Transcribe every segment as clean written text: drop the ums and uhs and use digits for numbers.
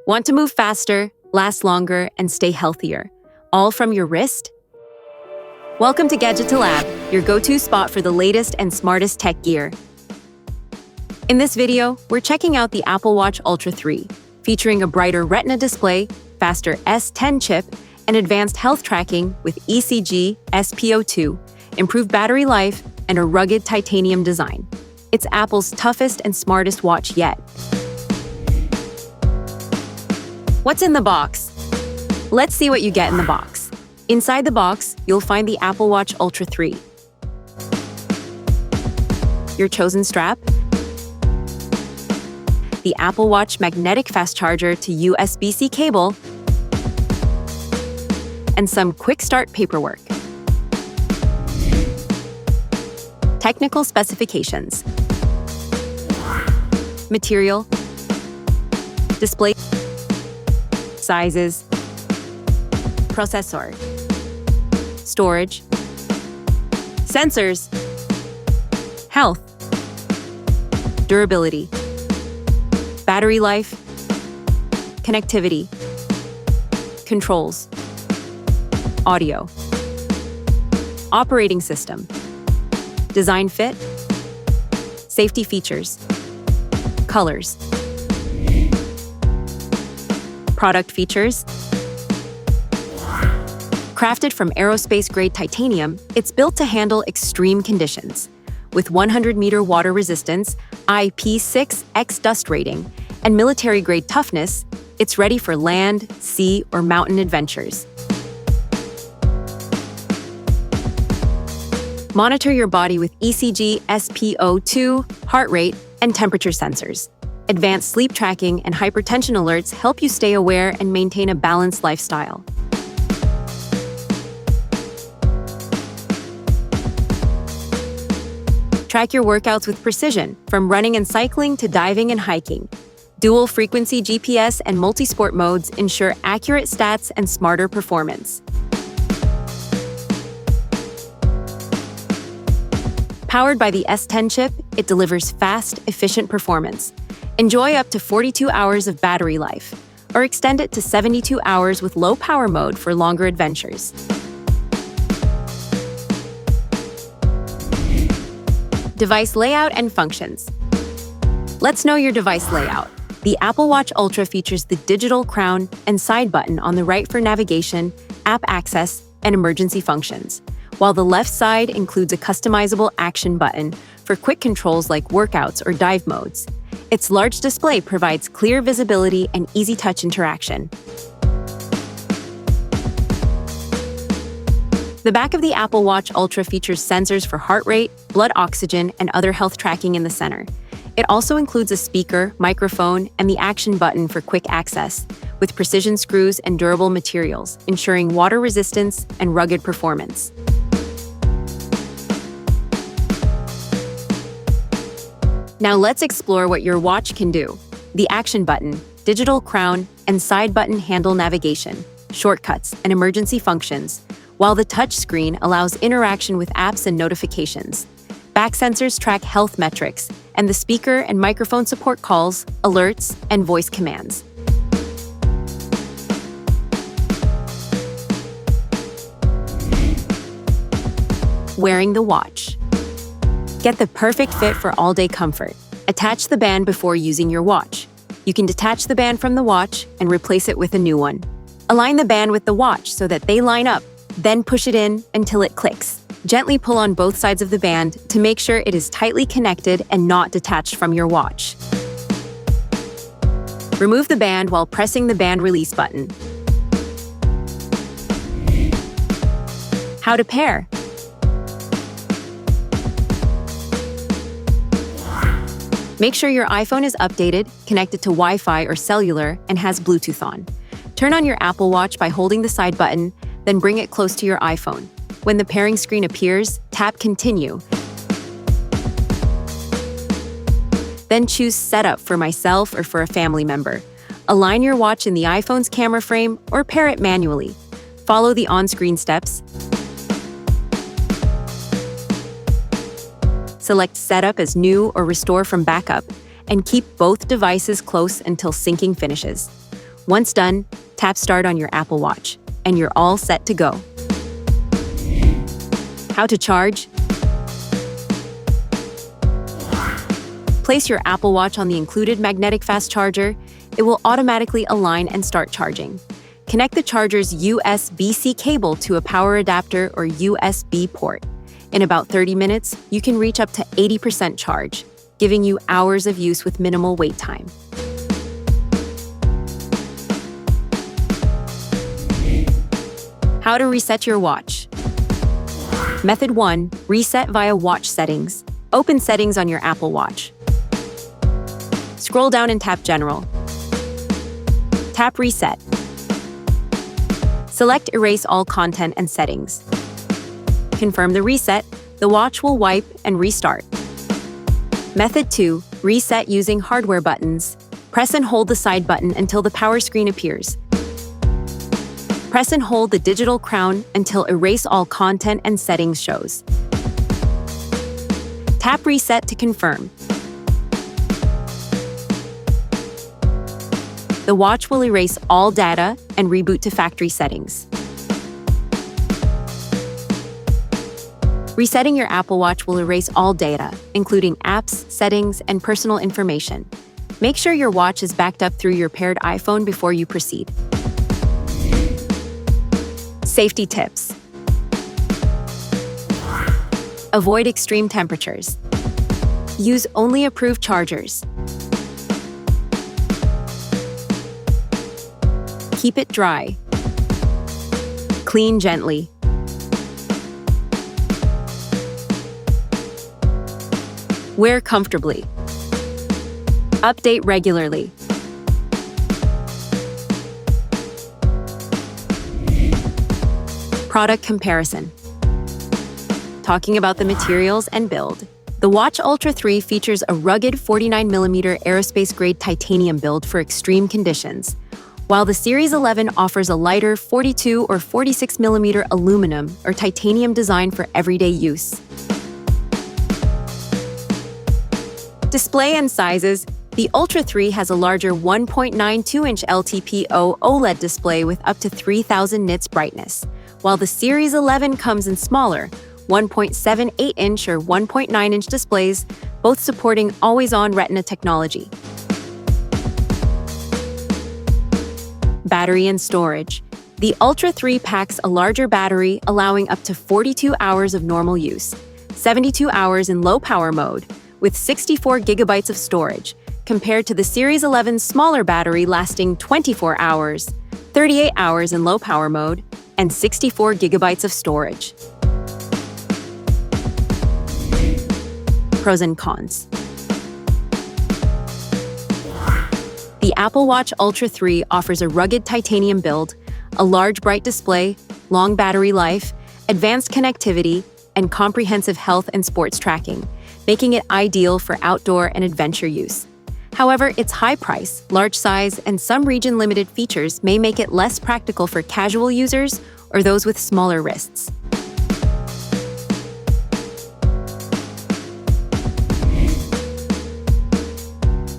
Want to move faster, last longer, and stay healthier, all from your wrist? Welcome to Gadgeto Lab, your go-to spot for the latest and smartest tech gear. In this video, we're checking out the Apple Watch Ultra 3, featuring a brighter Retina display, faster S10 chip, and advanced health tracking with ECG, SpO2, improved battery life, and a rugged titanium design. It's Apple's toughest and smartest watch yet. What's in the box? Let's see what you get in the box. Inside the box, you'll find the Apple Watch Ultra 3, your chosen strap, the Apple Watch magnetic fast charger to USB-C cable, and some quick start paperwork. Technical specifications. Material, display sizes, processor, storage, sensors, health, durability, battery life, connectivity, controls, audio, operating system, design fit, safety features, colors, product features. Crafted from aerospace-grade titanium, it's built to handle extreme conditions. With 100-meter water resistance, IP6X dust rating, and military-grade toughness, it's ready for land, sea, or mountain adventures. Monitor your body with ECG, SpO2, heart rate, and temperature sensors. Advanced sleep tracking and hypertension alerts help you stay aware and maintain a balanced lifestyle. Track your workouts with precision, from running and cycling to diving and hiking. Dual-frequency GPS and multi-sport modes ensure accurate stats and smarter performance. Powered by the S10 chip, it delivers fast, efficient performance. Enjoy up to 42 hours of battery life, or extend it to 72 hours with low power mode for longer adventures. Device layout and functions. Let's know your device layout. The Apple Watch Ultra features the digital crown and side button on the right for navigation, app access, and emergency functions, while the left side includes a customizable action button for quick controls like workouts or dive modes. Its large display provides clear visibility and easy touch interaction. The back of the Apple Watch Ultra features sensors for heart rate, blood oxygen, and other health tracking in the center. It also includes a speaker, microphone, and the action button for quick access, with precision screws and durable materials, ensuring water resistance and rugged performance. Now let's explore what your watch can do. The action button, digital crown, and side button handle navigation, shortcuts, and emergency functions, while the touch screen allows interaction with apps and notifications. Back sensors track health metrics, and the speaker and microphone support calls, alerts, and voice commands. Wearing the watch. Get the perfect fit for all-day comfort. Attach the band before using your watch. You can detach the band from the watch and replace it with a new one. Align the band with the watch so that they line up, then push it in until it clicks. Gently pull on both sides of the band to make sure it is tightly connected and not detached from your watch. Remove the band while pressing the band release button. How to pair. Make sure your iPhone is updated, connected to Wi-Fi or cellular, and has Bluetooth on. Turn on your Apple Watch by holding the side button, then bring it close to your iPhone. When the pairing screen appears, tap Continue. Then choose Setup for myself or for a family member. Align your watch in the iPhone's camera frame or pair it manually. Follow the on-screen steps. Select Setup as New or Restore from Backup, and keep both devices close until syncing finishes. Once done, tap Start on your Apple Watch, and you're all set to go. How to charge? Place your Apple Watch on the included magnetic fast charger. It will automatically align and start charging. Connect the charger's USB-C cable to a power adapter or USB port. In about 30 minutes, you can reach up to 80% charge, giving you hours of use with minimal wait time. How to reset your watch. Method 1. Reset via watch settings. Open Settings on your Apple Watch. Scroll down and tap General. Tap Reset. Select Erase all content and settings. Confirm the reset. The watch will wipe and restart. Method 2. Reset using hardware buttons. Press and hold the side button until the power screen appears. Press and hold the digital crown until Erase all content and settings shows. Tap Reset to confirm. The watch will erase all data and reboot to factory settings. Resetting your Apple Watch will erase all data, including apps, settings, and personal information. Make sure your watch is backed up through your paired iPhone before you proceed. Safety tips. Avoid extreme temperatures. Use only approved chargers. Keep it dry. Clean gently. Wear comfortably. Update regularly. Product comparison. Talking about the materials and build. The Watch Ultra 3 features a rugged 49mm aerospace-grade titanium build for extreme conditions, while the Series 11 offers a lighter 42 or 46mm aluminum or titanium design for everyday use. Display and sizes. The Ultra 3 has a larger 1.92-inch LTPO OLED display with up to 3000 nits brightness, while the Series 11 comes in smaller, 1.78-inch or 1.9-inch displays, both supporting always-on Retina technology. Battery and storage. The Ultra 3 packs a larger battery, allowing up to 42 hours of normal use, 72 hours in low-power mode, with 64 gigabytes of storage, compared to the Series 11's smaller battery lasting 24 hours, 38 hours in low-power mode, and 64 gigabytes of storage. Pros and cons. The Apple Watch Ultra 3 offers a rugged titanium build, a large bright display, long battery life, advanced connectivity, and comprehensive health and sports tracking, making it ideal for outdoor and adventure use. However, its high price, large size, and some region-limited features may make it less practical for casual users or those with smaller wrists.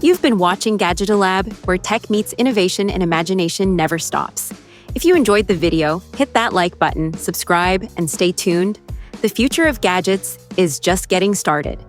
You've been watching Gadgeto Lab, where tech meets innovation and imagination never stops. If you enjoyed the video, hit that like button, subscribe, and stay tuned. The future of gadgets is just getting started.